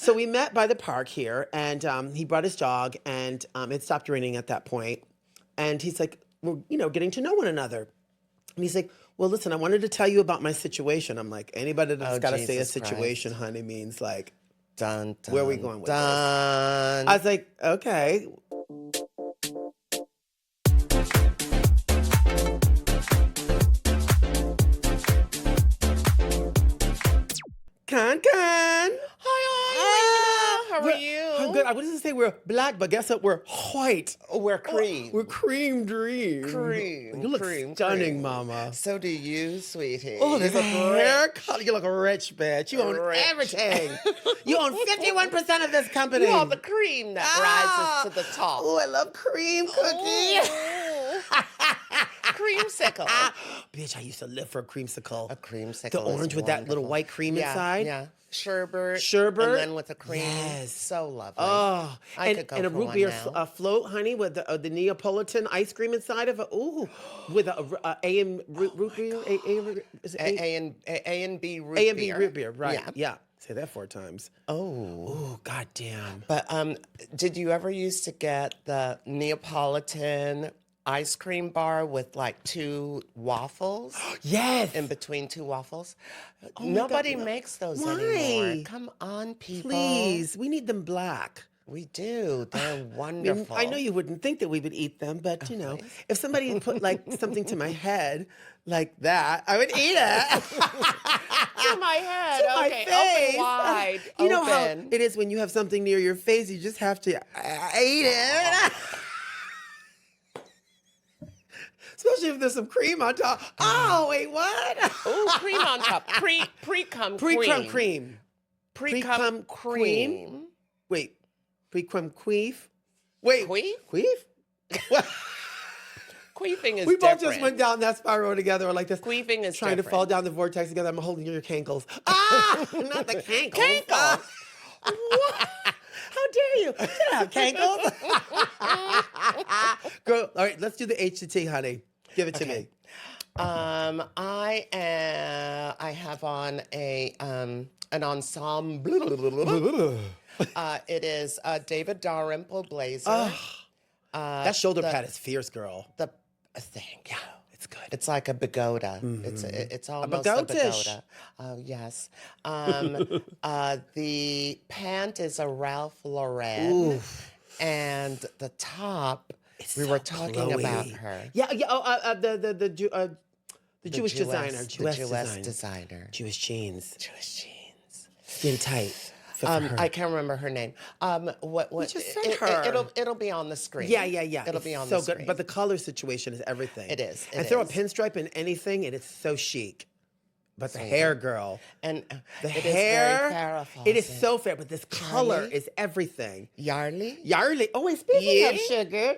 So we met by the park here, and he brought his dog, and it stopped raining at that point. And he's like, we're, getting to know one another. And he's like, well, listen, I wanted to tell you about my situation. I'm like, anybody that's got to say a Jesus situation, Christ. honey, means like, Dun, dun, where are we going with this? dun. I was like, okay. Con. Hi, Lina. How are you? I'm good. I wanted to say we're black, but guess what? We're white. We're cream. We're cream dream. Cream. You look cream, stunning, cream. mama. So do you, sweetie. Oh, there's You a look hair rich. color. You look rich, bitch. You own Rich. everything. You own 51% of this company. You are the cream that rises to the top. Oh, I love cream cookie. Creamsicle. Bitch, I used to live for a creamsicle. A creamsicle. The orange is with that little wonderful. white cream inside. Yeah. Sherbet. Sherbet. And then with the cream. Yes. So lovely. Oh, I could go and a for root one beer now. float, honey, with the Neapolitan ice cream inside of it. Ooh, with a A&B root beer. A and B root A and B beer. root beer, right? Yeah. Yeah. Say that 4 times. Oh. Oh, goddamn. But did you ever used to get the Neapolitan ice cream bar with like 2 waffles? Yes. In between 2 waffles? Oh my Nobody God, no. makes those Why? anymore. Come on, people. Please, we need them black. We do. They're I mean, wonderful. I know you wouldn't think that we would eat them, but please. if somebody put like something to my head like that, I would eat it. To my head. To my Okay, face. open wide. You know how Open. it is when you have something near your face, you just have to eat it. Especially if there's some cream on top. Oh, wait, what? Ooh, cream on top. Pre-cum cream. Pre-cum cream. Pre-cum cream. Wait, pre-cum queef? Wait. Queef? Queef? Queefing is We both different. just went down that spiral together. We're like this. Queefing is trying to different. fall down the vortex together. I'm holding your cankles. Ah, not the cankles. Cankles. What? How dare you? You don't have cankles. Girl, all right, let's do the H to T, honey. Give it to me. I have on an ensemble. It is a David Dalrymple blazer. That shoulder pad is fierce, girl. The thing, yeah. It's good. It's like a pagoda. It's almost a pagoda-ish. pagoda. Oh yes. The pant is a Ralph Lauren, Oof. and the top. We so were talking glowy. about her. Yeah. Oh, the Jewish designer. The Jewish designer. Jewish jeans. Jewish jeans. Skin tight. Fit for her. I can't remember her name. What? just said her. It'll be on the screen. Yeah. It'll It's be on so the screen. good. But the color situation is everything. It is. And throw a pinstripe in anything, and it's so chic. But the hair, girl. And The it hair. is very Farrah It is Fawcett. so fair, but this color Charlie? is everything. Yarly. Yarly. Oh, and speaking of Yeah. sugar.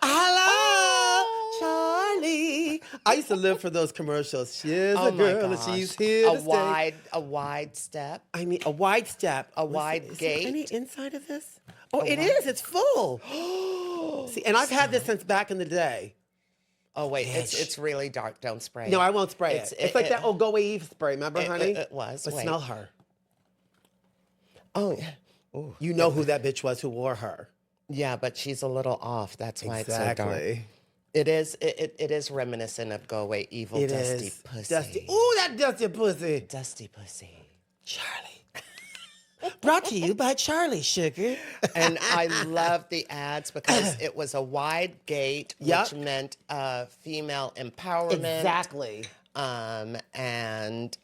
Hello, Charlie. I used to live for those commercials. She's Oh a my girl and gosh. she's here to stay. A wide step. I mean, a wide step. A wide Is gate. there any inside of this? Oh, it is. It's full. See, and I've had this since back in the day. Oh wait, Bitch. it's really dark. Don't spray. No, it. I won't spray it. It's like that old Go Away Eve spray. Remember, honey? It was. But Wait. smell her. Oh, yeah. Ooh. You know who that bitch was who wore her. Yeah, but she's a little off. That's why it's so dark. It is reminiscent of Go Away Evil It Dusty is. Pussy. Dusty. Ooh, that dusty pussy. Dusty Pussy. Charlie. Brought to you by Charlie Sugar. And I love the ads because it was a wide gate, Yep. which meant female empowerment. Exactly. And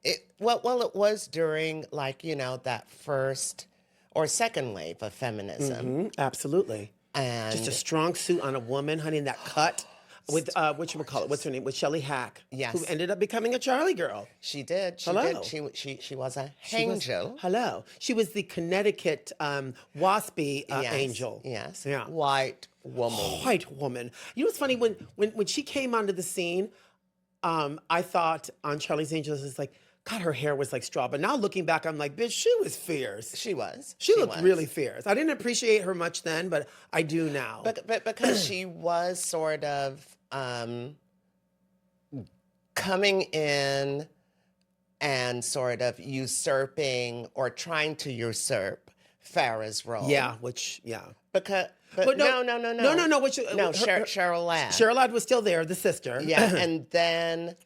it was during that first or second wave of feminism. Absolutely. And Just a strong suit on a woman, honey, and that cut with whatchamacallit, what's her name? With Shelley Hack. Yes. Who ended up becoming a Charlie girl. she did. She Hello. did. She was a She was- angel. Hello. She was the Connecticut waspy Yes, angel. Yes. Yeah. White woman. White woman. You know what's funny? When she came onto the scene, I thought on Charlie's Angels, it's like, God, her hair was like straw. But now looking back, I'm like, bitch, she was fierce. She was. She looked was. really fierce. I didn't appreciate her much then, but I do now. But because she was sort of coming in and sort of usurping or trying to usurp Farrah's role. Yeah, which, yeah. Because, But but no, no. no. Which, No, Cheryl Ladd. Cheryl Ladd was still there, the sister. Yeah, and then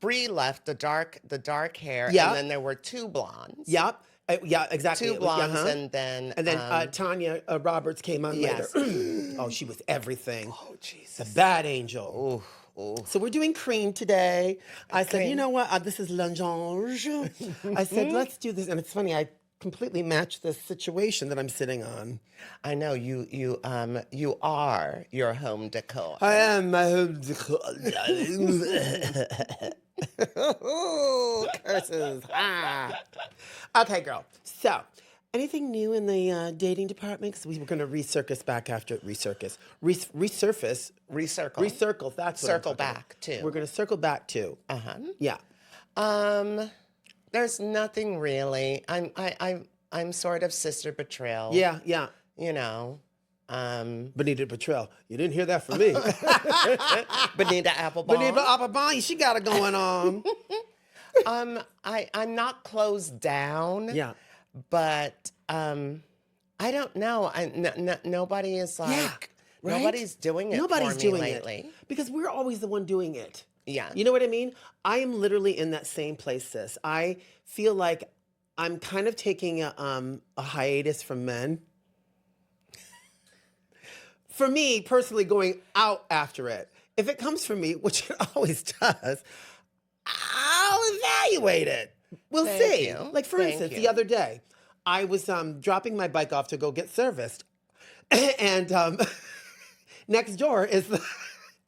Bree left the dark hair, Yeah. and then there were two blondes. Yep. Yeah, exactly. Two blondes, and then Tanya Roberts came on yes. later. Oh, she was everything. Oh, Jesus. The bad angel. Ooh. So we're doing cream today. I said, Cream. you know what? This is l'ange. I said, let's do this. And it's funny, I completely match this situation that I'm sitting on. I know you are your home decor. I am my home decor. Curses. Okay, girl. So, anything new in the dating department? Because we were going to resurface back after resurface. Recircle. That's what Circle I'm talking back about. too. We're going to circle back too. Yeah. There's nothing really. I'm sort of sister betrayal. Yeah. You know. Bonita Betrayal. You didn't hear that from me. Bonita Applebaum. Bonita Applebaum, she got it going on. I'm not closed down. Yeah. But I don't know. Nobody is like, right? Nobody's doing it Nobody's for me doing lately. it. Because we're always the one doing it. Yeah. You know what I mean? I am literally in that same place, sis. I feel like I'm kind of taking a hiatus from men. For me, personally, going out after it. If it comes from me, which it always does, I'll evaluate it. We'll see. You. Like, for instance, the other day, I was dropping my bike off to go get serviced. And next door is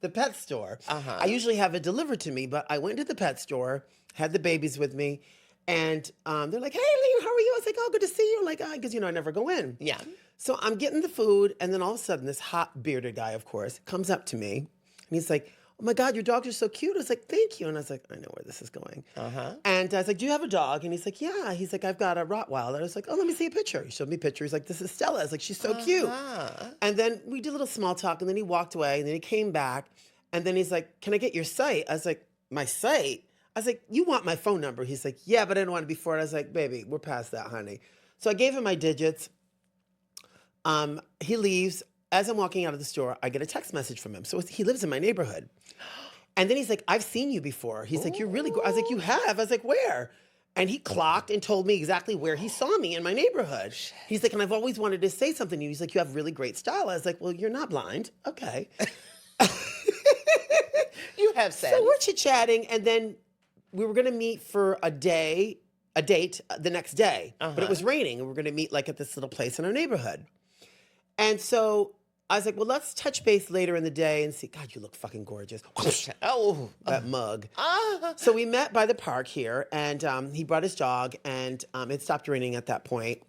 the pet store. I usually have it delivered to me, but I went to the pet store, had the babies with me, and they're like, hey, Lina, how are you? I was like, oh, good to see you. Like, because, I never go in. Yeah. So I'm getting the food, and then all of a sudden, this hot bearded guy, of course, comes up to me, and he's like, oh my God, your dogs are so cute. I was like, thank you. And I was like, I know where this is going. And I was like, do you have a dog? And he's like, yeah. He's like, I've got a Rottweiler. I was like, oh, let me see a picture. He showed me a picture. He's like, this is Stella. I was like, she's so cute. And then we did a little small talk, and then he walked away, and then he came back, and then he's like, can I get your site? I was like, my site? I was like, you want my phone number? He's like, yeah, but I didn't want it before. I was like, baby, we're past that, honey. So I gave him my digits. He leaves. As I'm walking out of the store, I get a text message from him. So he lives in my neighborhood. And then he's like, I've seen you before. He's like, you're really good. I was like, you have? I was like, where? And he clocked and told me exactly where he saw me in my neighborhood. He's like, and I've always wanted to say something to you. He's like, you have really great style. I was like, well, you're not blind. Okay. You have sense. So we're chit-chatting, and then we were going to meet for a date the next day. But it was raining, and we were going to meet like at this little place in our neighborhood. And so I was like, well, let's touch base later in the day and see. God, you look fucking gorgeous. Oh, that mug. So we met by the park here, and he brought his dog, and it stopped raining at that point.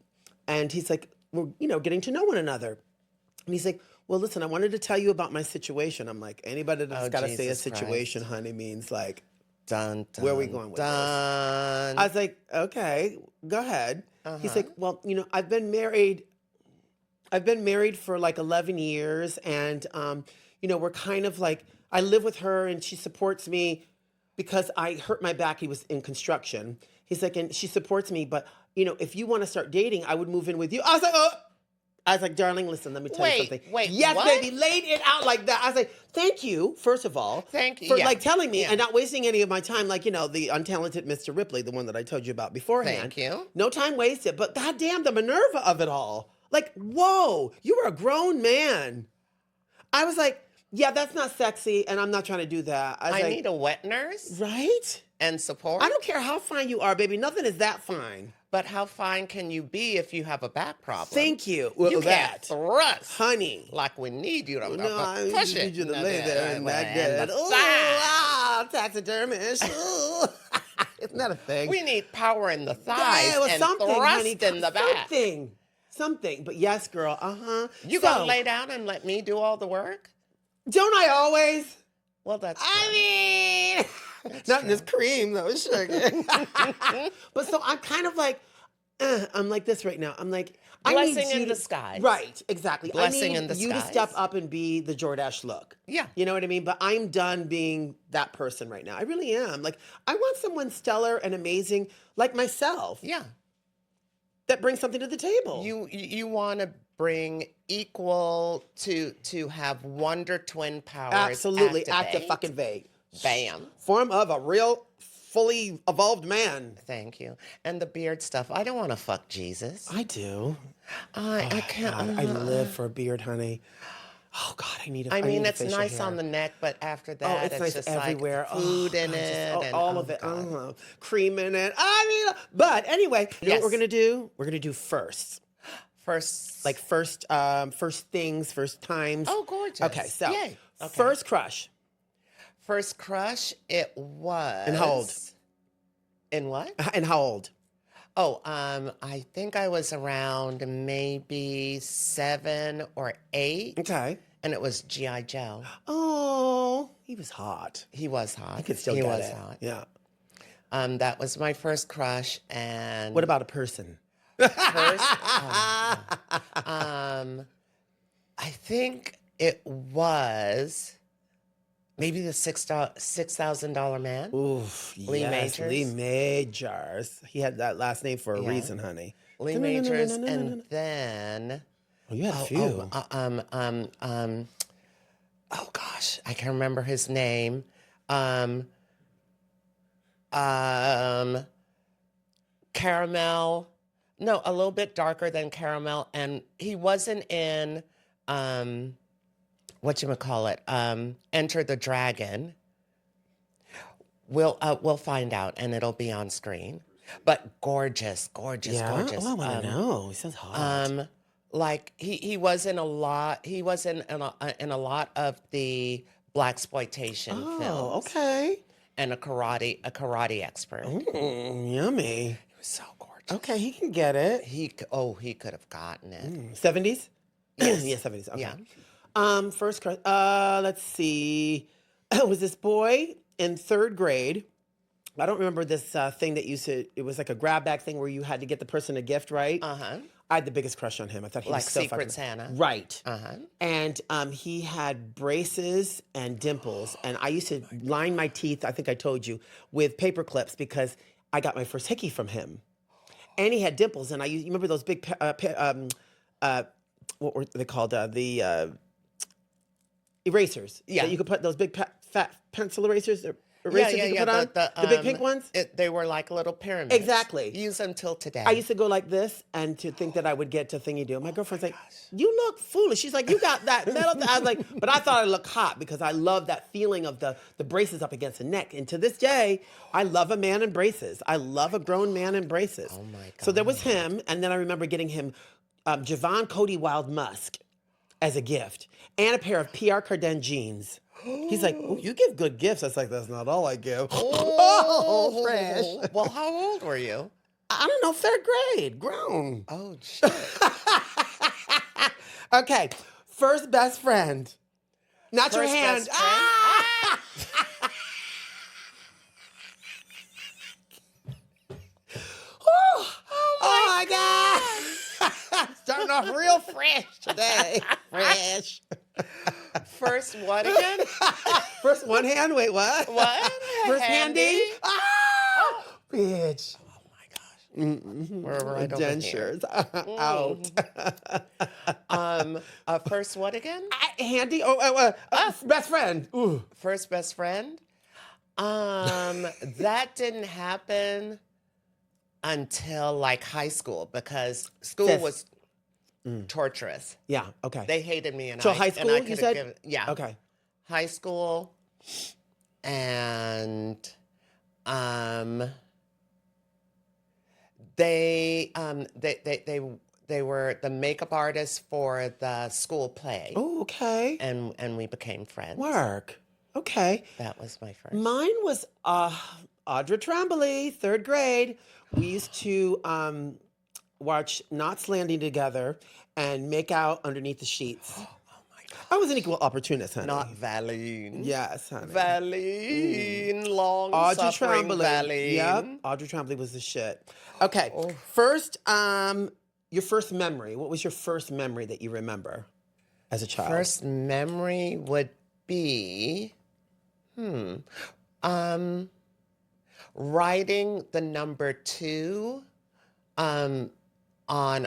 And he's like, we're, getting to know one another. And he's like, well, listen, I wanted to tell you about my situation. I'm like, anybody that's got to say a situation, honey, means like, dun, where are we going with this? I was like, okay, go ahead. He's like, well, I've been married for like 11 years, and we're kind of like, I live with her and she supports me because I hurt my back. He was in construction. He's like, and she supports me, but if you want to start dating, I would move in with you. I was like, oh. I was like, darling, listen, let me tell you something. Yes, what? baby, laid it out like that. I was like, thank you, first of all. Thank you. For like telling me and not wasting any of my time. Like, the untalented Mr. Ripley, the one that I told you about beforehand. Thank you. No time wasted, but goddamn the Minerva of it all. Like, whoa, you were a grown man. I was like, yeah, that's not sexy, and I'm not trying to do that. I need a wet nurse. Right? And support. I don't care how fine you are, baby. Nothing is that fine. But how fine can you be if you have a back problem? Thank you. Well, you can't thrust. Honey. Like we need you to push it. Need you to lay there and back there. Ooh, taxidermist. Isn't that a thing? We need power in the thighs and something, thrust honey, in the back. Something. But yes, girl, You gonna lay down and let me do all the work? Don't I always? Well, that's not in this cream, though, sugar. But so I'm kind of like, I'm like this right now. I'm like, I Blessing need you in to, disguise. right, exactly. Blessing I in need you to step disguise. up and be the Jordache look. Yeah. You know what I mean? But I'm done being that person right now. I really am. Like, I want someone stellar and amazing like myself Yeah. that brings something to the table. You want to bring equal to have Wonder Twin powers Absolutely. activate. Active fucking vague. Bam. Form of a real, fully evolved man. Thank you. And the beard stuff. I don't want to fuck Jesus. I do. I can't. God, I live for a beard, honey. Oh God, I need a. I mean, need a it's facial nice hair. on the neck, but after Oh, that, it's it's nice just everywhere. like food in God, just it and all of it. God. Cream in it. I mean, but anyway, you know what Yes. we're gonna do? We're gonna do first, First, like first things, first times. oh, gorgeous. Okay, so Yay. Okay. first crush. First crush, it was. And how old? In what? And how old? Oh, I think I was around maybe 7 or 8. Okay. And it was G.I. Joe. Oh, he was hot. He was hot. I could still he get was it. hot. Yeah. That was my first crush, and What about a person? first, I think it was maybe the $6,000 man. Oof, Lee yes, Majors. Lee Majors. He had that last name for a Yeah. reason, honey. Lee Majors, and then Oh, you had a few. oh gosh, I can't remember his name. Caramel. No, a little bit darker than caramel, and he wasn't in whatchamacallit, Enter the Dragon. We'll find out, and it'll be on screen. But gorgeous, gorgeous, Yeah? gorgeous. Oh, I want to know. He sounds hot. Like he was in a lot. He was in a lot of the blaxploitation Oh, films. okay. And a karate expert. Yummy. He was so gorgeous. Okay, he can get it. He could have gotten it. 70s? Yes. Yeah, 70s. Okay. Yeah. First crush. Let's see. Was this boy in third grade? I don't remember this thing that used to. It was like a grab bag thing where you had to get the person a gift, right? I had the biggest crush on him. I thought he Like was so Secret fucking Santa. right. Uh-huh. And he had braces and dimples, and I used to line my teeth. I think I told you with paper clips because I got my first hickey from him, and he had dimples. And you remember those big what were they called? The erasers. Yeah. That you could put those big fat pencil erasers. Erasers you could put on? The big pink ones? They were like little pyramids. Exactly. Use them till today. I used to go like this and to think that I would get to thingy do. My girlfriend's like, you look foolish. She's like, you got that metal. I was like, but I thought I looked hot because I love that feeling of the braces up against the neck. And to this day, I love a man in braces. I love a grown man in braces. Oh my God. So there was him. And then I remember getting him Javon Cody Wild Musk as a gift and a pair of Pierre Cardin jeans. He's like, oh, you give good gifts. I was like, that's not all I give. Oh, fresh. Well, how old were you? I don't know, third grade, grown. Oh, shit. Okay, first best friend. Not your First hand. best friend? Ah! Oh my God. Starting off real fresh today. Fresh. First what again? First one hand, wait, what? What? First handy? Ah! Oh. Bitch. Oh my gosh. We're right over here. Dentures out. First what again? Handy? Best friend. Ooh. First best friend? That didn't happen until like high school because school Fifth. was torturous. Yeah, okay. They hated me and So I high and school, I you could've said? given- yeah. Okay. High school and they were the makeup artists for the school play. Oh, okay. And we became friends. Work. Okay. That was my first. Mine was Audra Tremblay, third grade. We used to watch Knots Landing together and make out underneath the sheets. I was an equal opportunist, honey. Not Valine. Yes, honey. Valine, long Audrey suffering Tremblay. Yep. Valine. Audrey Tremblay was the shit. Okay. Oh. First, your first memory. What was your first memory that you remember as a child? First memory would be, writing the number 2 on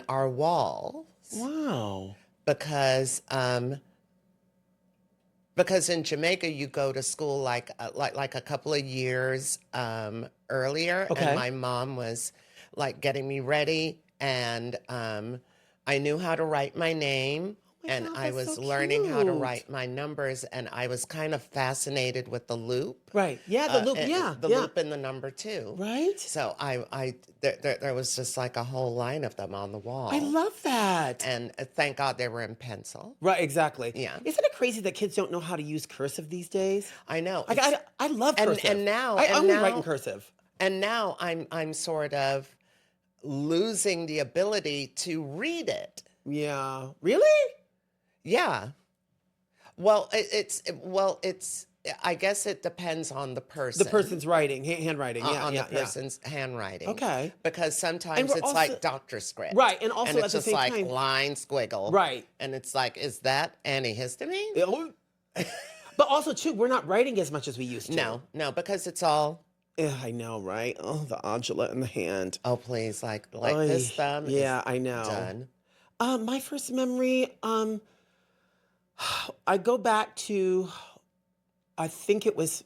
our wall Wow. because in Jamaica you go to school like a couple of years earlier, Okay. and my mom was like getting me ready, and I knew how to write my name. And God, I that's was so learning how to cute. write my numbers, and I was kind of fascinated with the loop. Right. Yeah, the loop. and Yeah. the yeah. loop and the number 2. Right? So there was just like a whole line of them on the wall. I love that. And thank God they were in pencil. Right, exactly. Yeah. Isn't it crazy that kids don't know how to use cursive these days? I know. I love cursive. And now, I and only now, write in cursive. And now I'm sort of losing the ability to read it. Yeah. Really? Yeah. Well, it's I guess it depends on the person. The person's writing, handwriting. Yeah, on yeah, the person's handwriting. Okay. Because sometimes we're it's also- like doctor script. Right, and also and it's at the just same like time- line squiggle. Right. And it's like, is that antihistamine? Yeah. But also, too, we're not writing as much as we used to. No, because it's all, Yeah, I know, right? Oh, the undulate in the hand. oh please, like Oy. this thumb Yeah, is I know. done. My first memory, I go back to, I think it was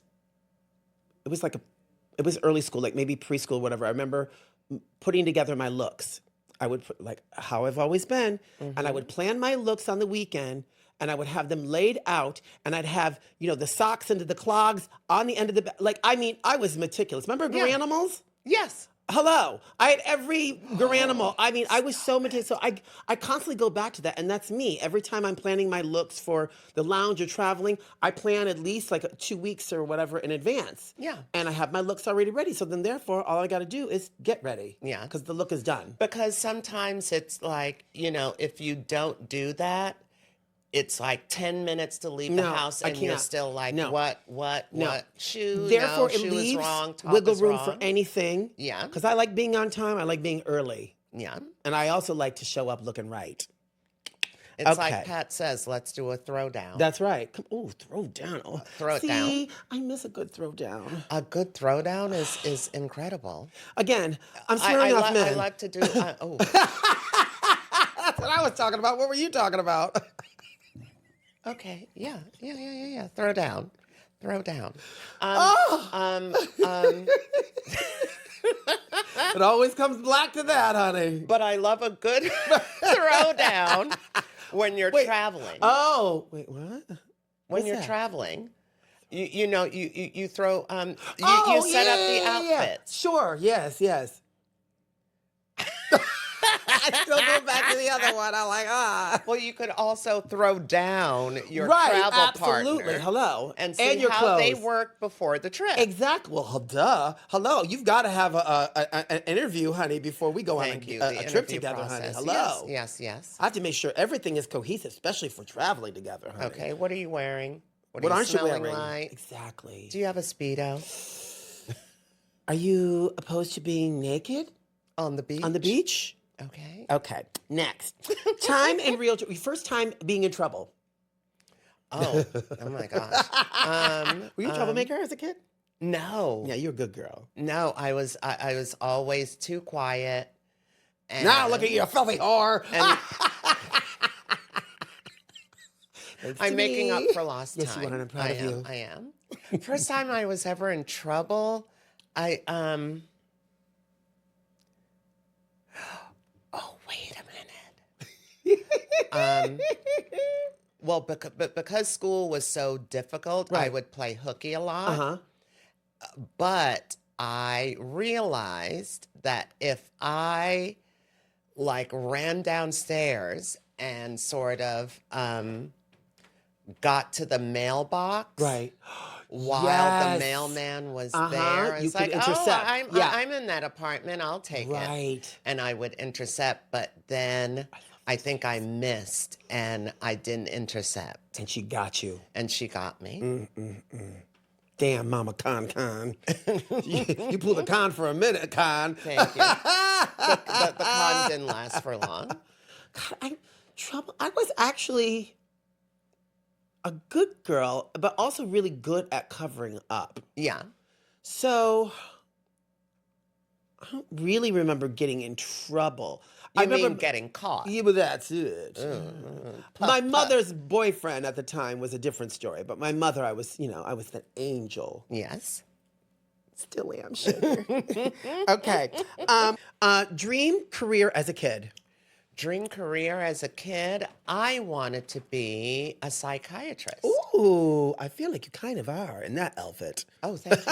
early school, like maybe preschool, whatever. I remember putting together my looks. I would put like how I've always been, and I would plan my looks on the weekend, and I would have them laid out, and I'd have, the socks into the clogs on the end of the, I was meticulous. Remember Garanimals? Yes. Hello. I had every Garanimal. I was so meticulous. So I constantly go back to that, and that's me. Every time I'm planning my looks for the lounge or traveling, I plan at least like 2 weeks or whatever in advance. Yeah. And I have my looks already ready. So then therefore, all I got to do is get ready. Yeah. Because the look is done. Because sometimes it's like, if you don't do that, it's like 10 minutes to leave the No, house, I and you're can't. still like, No. what, shoe, Therefore, no, it shoe leaves is wrong, top wiggle is room wrong. for anything. Yeah. Because I like being on time. I like being early. Yeah. And I also like to show up looking right. It's Okay. like Pat says, let's do a throwdown. That's right. Oh, throw down. Oh, Throw it see, down. I miss a good throw down. A good throwdown is incredible. Again, I'm swearing off men. I like to do, oh, That's what I was talking about. What were you talking about? okay. Yeah. Throw down. It always comes back to that, honey. But I love a good throwdown when you're traveling. Oh, wait, what? When you're that? traveling, you throw you set up the outfits. Sure, yes. I still go back to the other one. I'm like, Well, you could also throw down your right, travel absolutely. partner. Hello, And see your how clothes. they work before the trip. Exactly. Well, duh. Hello. You've got to have an interview, honey, before we go Thank on you. a The trip interview together, process. honey. Hello. Yes. I have to make sure everything is cohesive, especially for traveling together, honey. Okay. What are you wearing? What What are you aren't you smelling wearing? like? Exactly. Do you have a Speedo Are you opposed to being naked on the beach? on the beach? Okay. Okay. Next. Time in real. First time being in trouble. Oh my gosh. Were you a troublemaker as a kid? No. Yeah, you're a good girl. No, I was always too quiet. And, Now look at you, a filthy whore. And Thanks I'm to making up me. for lost Yes, time. you are, and I'm proud of you. I am. First time I was ever in trouble, oh, wait a minute. Well, because school was so difficult, I Right. would play hooky a lot. Uh-huh. But I realized that if I ran downstairs and sort of got to the mailbox, Right. while Yes. the mailman was Uh-huh. there, You it's could like, intercept. oh, Yeah. I'm in that apartment, I'll take it. Right. And I would intercept, but then I think I missed and I didn't intercept. And she got you. And she got me. Damn, Mama Con. You pulled a con for a minute, Con. Thank you. The con didn't last for long. God, I was actually a good girl, but also really good at covering up. Yeah. So I don't really remember getting in trouble. You I remember mean getting caught? Yeah, but that's it. My mother's boyfriend at the time was a different story, but my mother, I was the angel. Yes. Still am, sugar. Okay. Dream career as a kid. Dream career as a kid, I wanted to be a psychiatrist. Ooh, I feel like you kind of are in that outfit. Oh, thank you.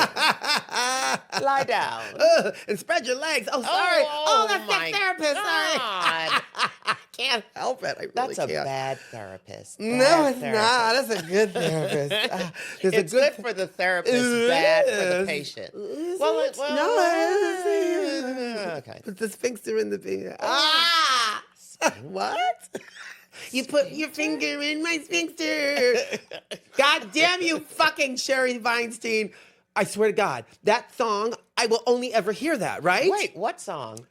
Lie down. And spread your legs. Oh, sorry. That's my the therapist. Sorry. God. I can't help it. I really That's a can't. bad therapist. No, Bad it's therapist. not. That's a good therapist. It's good for the therapist, It bad for the is. patient. Is Well, it? No, okay. put the sphincter in the finger. Ah! What? You put your finger in my sphincter. God damn you, fucking Sherry Weinstein. I swear to God, that song, I will only ever hear that, right? Wait, what song?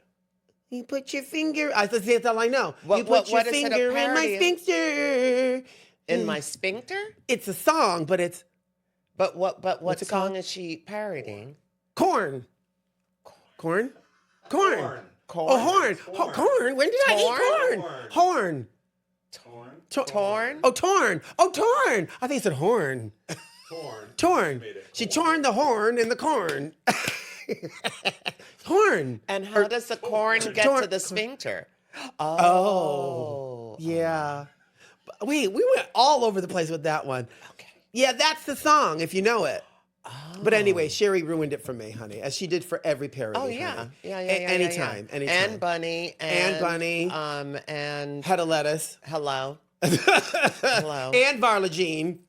You put your finger, that's all I know. What- you put what- your what is it a finger in my parody of? sphincter. In my sphincter? It's a song, but it's But what What's it song called? is she parodying? corn. Corn? Corn. Corn? Oh, horn. Corn. When did I eat corn? Horn. Torn? Oh, torn. Oh, torn. I think you said horn. Torn. She torn the horn in the corn. Horn. And how does the corn get to the sphincter? Oh. Yeah. Wait, we went all over the place with that one. Okay. Yeah, that's the song, if you know it. But anyway, Sherry ruined it for me, honey, as she did for every parody. Oh yeah, honey. yeah. Anytime. And Bunny. And Bunny. And Head of lettuce. hello. Hello. And Varla Jean.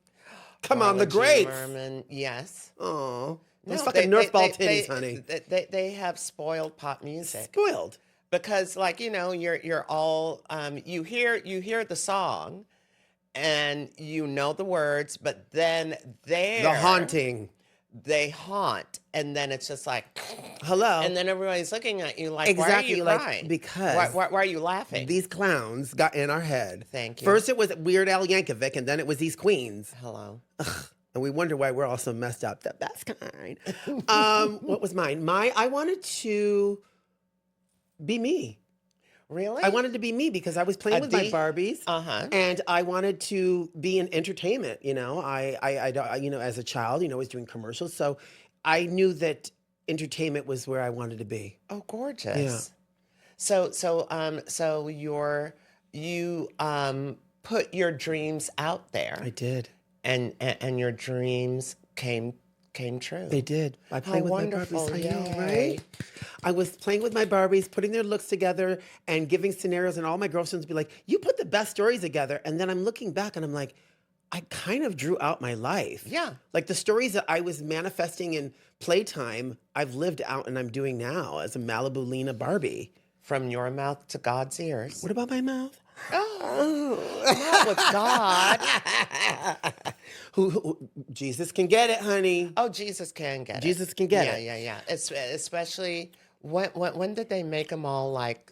Come on, the Marla Jean greats. Merman, yes. Oh, those No, fucking Nerf ball titties, honey. They have spoiled pop music Spoiled. because, like, you're all you hear the song, and you know the words, but then The haunting. they haunt, and then it's just like, Hello. and then everybody's looking at you like, Exactly, why are you like, crying? because why are you laughing? These clowns got in our head. Thank you. First it was Weird Al Yankovic, and then it was these queens. Hello. And we wonder why we're all so messed up. The best kind. What was mine? I wanted to be me. Really? I wanted to be me because I was playing with my Barbies, and I wanted to be in entertainment. I as a child, I was doing commercials, so I knew that entertainment was where I wanted to be. Oh, gorgeous. Yeah. So you put your dreams out there. I did. And your dreams came true. They did. I played with wonderful. my Barbies. I know, Yay. right? I was playing with my Barbies, putting their looks together and giving scenarios, and all my girlfriends would be like, "You put the best stories together." And then I'm looking back and I'm like, I kind of drew out my life. Yeah. Like the stories that I was manifesting in playtime, I've lived out and I'm doing now as a Malibu Lina Barbie. From your mouth to God's ears. What about my mouth? Not with God. Who Jesus can get it, honey. Oh, Jesus can get it. Jesus can get it. Yeah. Especially when did they make them all like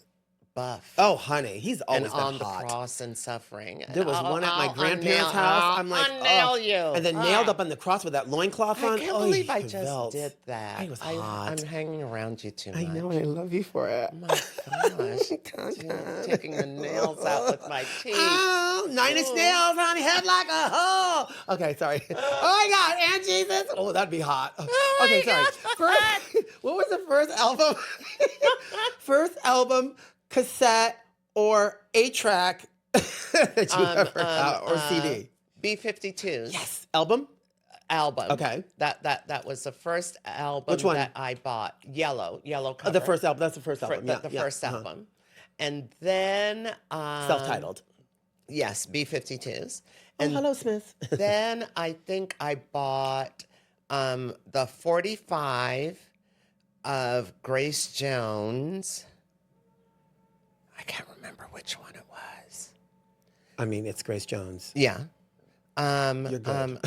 buff? Oh, honey, he's always And been on hot. the cross and suffering. There was one at my grandparents' house. I'm like, nail you. And then nailed up on the cross with that loincloth on. I can't believe I just did that. I was hot. I'm hanging around you too much. I know, and I love you for it. Oh my gosh. Taking the nails out with my teeth. Oh, 9-inch nails, honey, head like a hoe. Okay, sorry. Oh my God, and Jesus. Oh, that'd be hot. Okay, sorry. What was the first album? First album, cassette, or 8-track that you ever got, or CD? B-52s. Yes. Album? Okay. That was the first album Which one? that I bought. Yellow cover. The first album. That's the first album. The first album. And then Self-titled. Yes, B-52s. And hello, Smith. Then I think I bought the 45 of Grace Jones. I can't remember which one it was. I mean, it's Grace Jones. Yeah. You're good.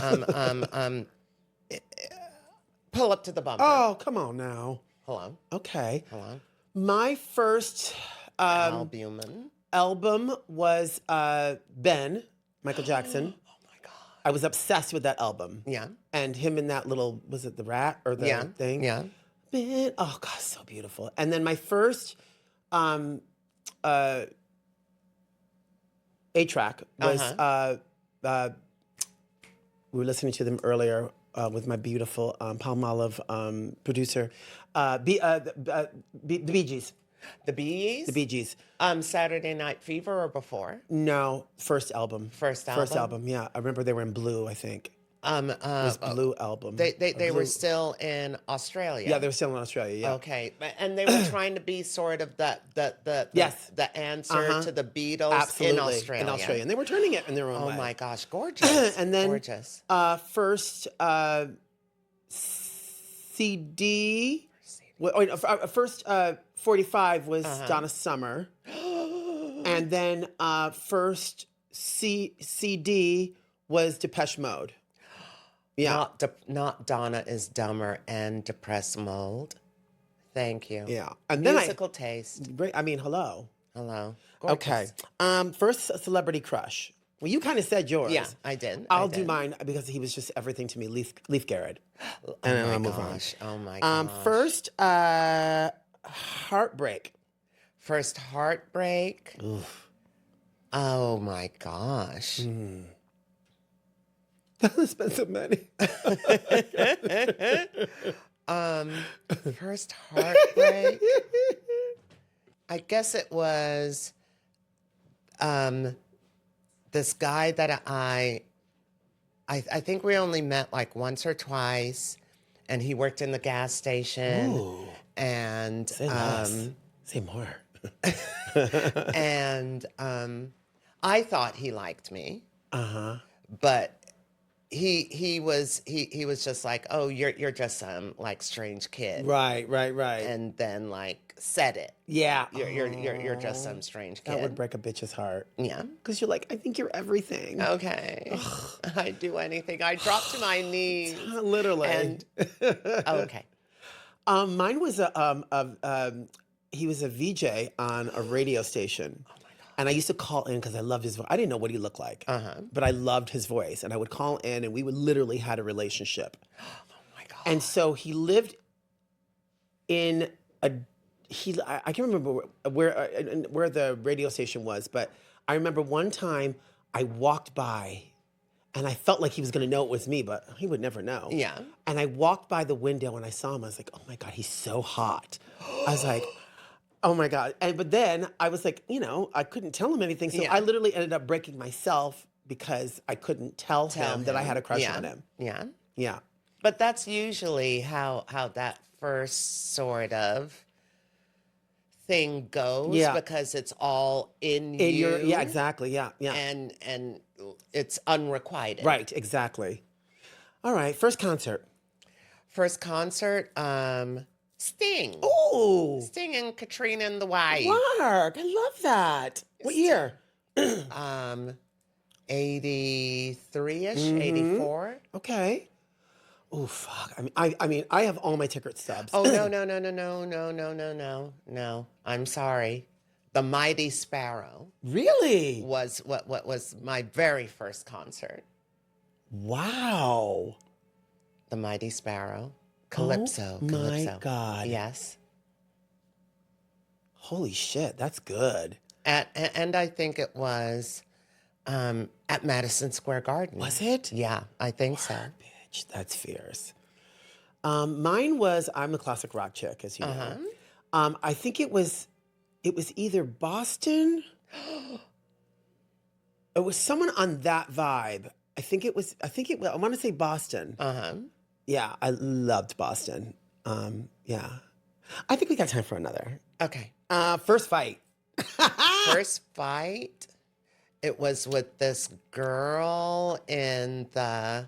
Pull up to the bumper. Oh, come on now. Hello. Okay. Hello. My first Albumin. album was Ben, Michael Jackson. Oh my God. I was obsessed with that album. Yeah. And him in that little, was it the rat or the thing? Yeah. Ben, oh God, so beautiful. And then my first A-track was, we were listening to them earlier with my beautiful Palmolive producer, the Bee Gees. The Bees. The Bee Gees. Saturday Night Fever or before? No, first album. First album? First album, yeah. I remember they were in blue, I think. It was blue album. They were still in Australia. Yeah, they were still in Australia, yeah. Okay, and they were trying to be sort of the Yes. the answer to the Beatles Absolutely. in Australia. In Australia. And they were turning it in their own way. Oh my gosh, gorgeous. And then gorgeous. First CD, first 45 was Donna Summer. And then first CD was Depeche Mode. Yeah. Not Donna is Dumber and Depressed Mold. Thank you. Yeah. And then Musical taste. I mean, hello. Hello. Okay. Gorgeous. First celebrity crush. Well, you kind of said yours. Yeah, I did. I'll do mine because he was just everything to me. Leaf Garrett. And then I'll move on. Oh my gosh. First, Heartbreak. First Heartbreak. Oof. Oh my gosh. There's been so many. First Heartbreak. I guess it was this guy that I think we only met like once or twice, and he worked in the gas station. Ooh. And Say less. Say more. and I thought he liked me. But he was just like, oh, you're just some like strange kid. Right. And then like said it. Yeah. You're just some strange kid. That would break a bitch's heart. Yeah. Because you're like, I think you're everything. Okay. I'd do anything. I dropped to my knees. Literally. And okay. Mine was he was a VJ on a radio station. Oh my God. And I used to call in because I loved his voice. I didn't know what he looked like, but I loved his voice. And I would call in and we would literally had a relationship. Oh my God. And so he lived in I can't remember where the radio station was, but I remember one time I walked by and I felt like he was going to know it was me, but he would never know. Yeah. And I walked by the window and I saw him. I was like, oh my God, he's so hot. I was like, oh my God. But then I was like, I couldn't tell him anything. So I literally ended up breaking myself because I couldn't tell him that I had a crush on him. Yeah. Yeah. But that's usually how that first sort of thing goes, because it's all in you. Yeah, exactly. Yeah. And it's unrequited. Right, exactly. All right, first concert. First concert, Sting. Ooh. Sting and Katrina and the White. Mark, I love that. What year? 83-ish, 84. Okay. Oh fuck! I mean, I have all my ticket stubs. Oh no! I'm sorry. The Mighty Sparrow. Really? Was what was my very first concert. Wow. The Mighty Sparrow. Calypso. Oh Calypso. my God. Yes. Holy shit! That's good. And I think it was at Madison Square Garden. Was it? Yeah, I think so. Bitch, that's fierce. Mine was I'm a classic rock chick, as you know. I think it was either Boston. It was someone on that vibe. I want to say Boston. Yeah, I loved Boston. Yeah. I think we got time for another. Okay. First fight. First fight. It was with this girl in the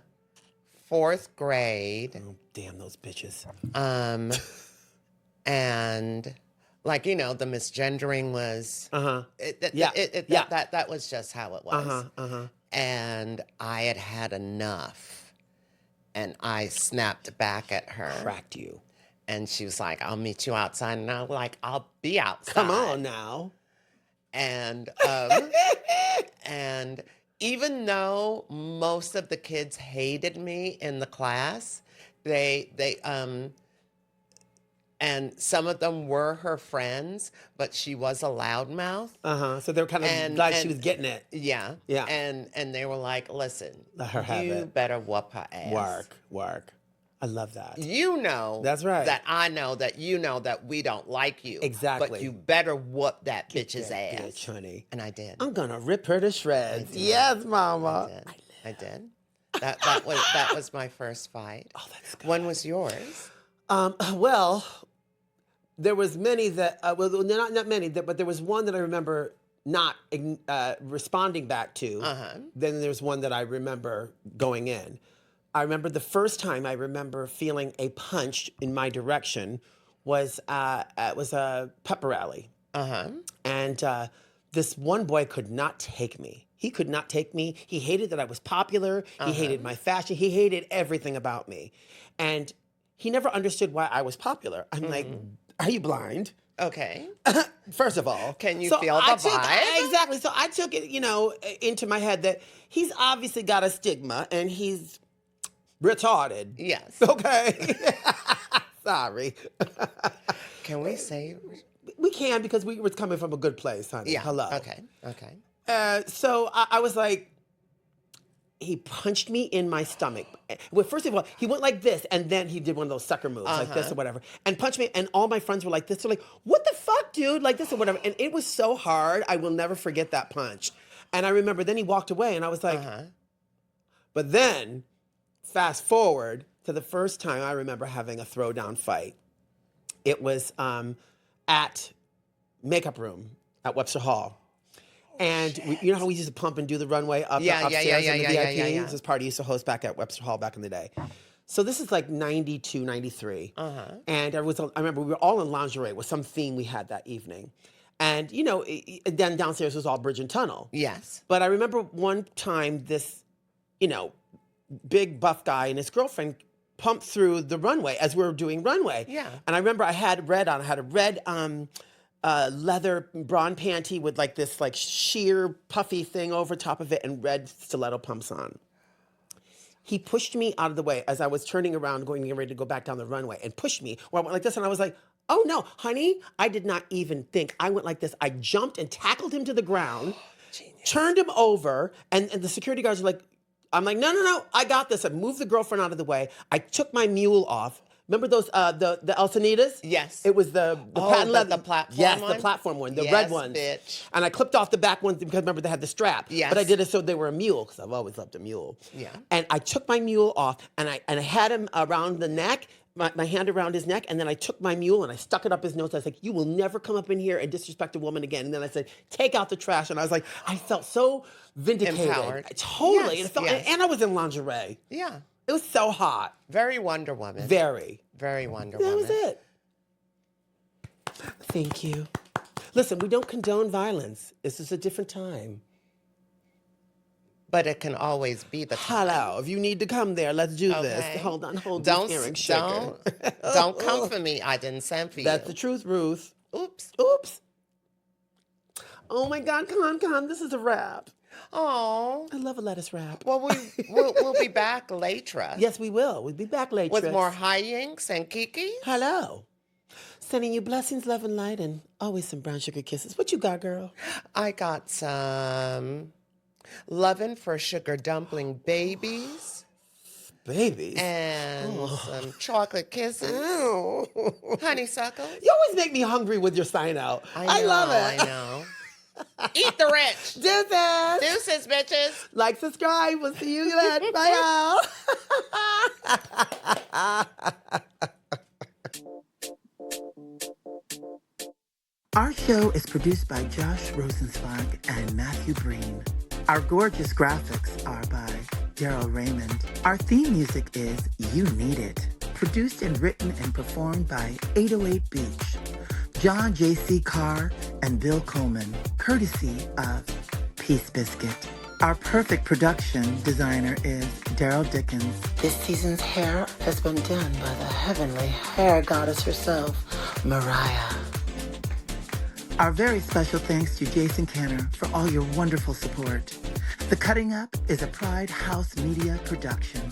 4th grade. Oh, damn those bitches. And Like, you know, the misgendering was, Yeah. Yeah. that was just how it was. And I had had enough. And I snapped back at her. Cracked you. And she was like, I'll meet you outside. And I was like, I'll be outside. Come on now. And and even though most of the kids hated me in the class, and some of them were her friends, but she was a loudmouth. So they were kind of glad she was getting it. Yeah. Yeah. And they were like, listen, Let her have you it. better whoop her ass. Work. I love that. You know. That's right. That I know that you know that we don't like you. Exactly. But you better whoop that bitch's that ass. bitch, honey. And I did. I'm gonna rip her to shreds. Yes, mama. I did. That was my first fight. Oh, that's good. When was yours? Well, there was many that, well, not many, but there was one that I remember not responding back to. Then there was one that I remember going in. I remember the first time I remember feeling a punch in my direction was it was a pep rally. And this one boy could not take me. He could not take me. He hated that I was popular. He hated my fashion. He hated everything about me. And he never understood why I was popular. I'm like, are you blind? Okay. First of all. Can you feel the vibe? Exactly. So I took it, into my head that he's obviously got a stigma and he's retarded. Yes. Okay. Sorry. Can we say? We can because we were coming from a good place, honey. Yeah. Hello. Okay. So I was like, he punched me in my stomach. Well, first of all, he went like this, and then he did one of those sucker moves, like this or whatever, and punched me. And all my friends were like this. They're like, "What the fuck, dude?" Like this or whatever. And it was so hard. I will never forget that punch. And I remember then he walked away, and I was like, but then, fast forward to the first time I remember having a throwdown fight. It was at Makeup Room at Webster Hall. And you know how we used to pump and do the runway upstairs in the VIP? This party used to host back at Webster Hall back in the day. So this is like 92, 93. And I remember we were all in lingerie with some theme we had that evening. And, then downstairs was all bridge and tunnel. Yes. But I remember one time this, big buff guy and his girlfriend pumped through the runway as we were doing runway. Yeah. And I remember I had red on. I had a red leather brawn panty with like this like sheer puffy thing over top of it and red stiletto pumps on. He pushed me out of the way as I was turning around, getting ready to go back down the runway, and pushed me where I went like this, and I was like, oh no, honey, I did not even think. I went like this. I jumped and tackled him to the ground, turned him over, and the security guards were like, I'm like, no, I got this. I moved the girlfriend out of the way. I took my mule off. Remember those the Elsonitas? Yes. It was the patent leather. The platform yes, one? the platform one, the Yes, red ones. bitch. And I clipped off the back ones because remember they had the strap. Yes. But I did it so they were a mule because I've always loved a mule. Yeah. And I took my mule off and I had him around the neck, my hand around his neck, and then I took my mule and I stuck it up his nose. I was like, you will never come up in here and disrespect a woman again. And then I said, take out the trash. And I was like, I felt so vindicated. Empowered. Totally. Yes, and I was in lingerie. Yeah. It was so hot. Very Wonder Woman. Very. Very Wonder Woman. That was it. Thank you. Listen, we don't condone violence. This is a different time. But it can always be the time. Hello, if you need to come there, let's do this. Hold on, don't, this earring shaker. Don't come for me. I didn't send for you. That's the truth, Ruth. Oops. Oh my God, Con, this is a wrap. Oh, I love a lettuce wrap. Well, we'll be back later. Yes, we will. We'll be back later. With more hijinks and Kiki. Hello. Sending you blessings, love, and light, and always some brown sugar kisses. What you got, girl? I got some loving for sugar dumpling babies. Babies? And some chocolate kisses. Ew. Honeysuckles. You always make me hungry with your sign out. I love it. I know. Eat the rich. Deuces, bitches. Like, subscribe. We'll see you later. Bye, y'all. Our show is produced by Josh Rosenzweig and Matthew Breen. Our gorgeous graphics are by Daryl Raymond. Our theme music is You Need It, produced and written and performed by 808 Beach. John J.C. Carr and Bill Coleman, courtesy of Peace Biscuit. Our perfect production designer is Daryl Dickens. This season's hair has been done by the heavenly hair goddess herself, Mariah. Our very special thanks to Jason Canner for all your wonderful support. The Cutting Up is a Pride House Media production.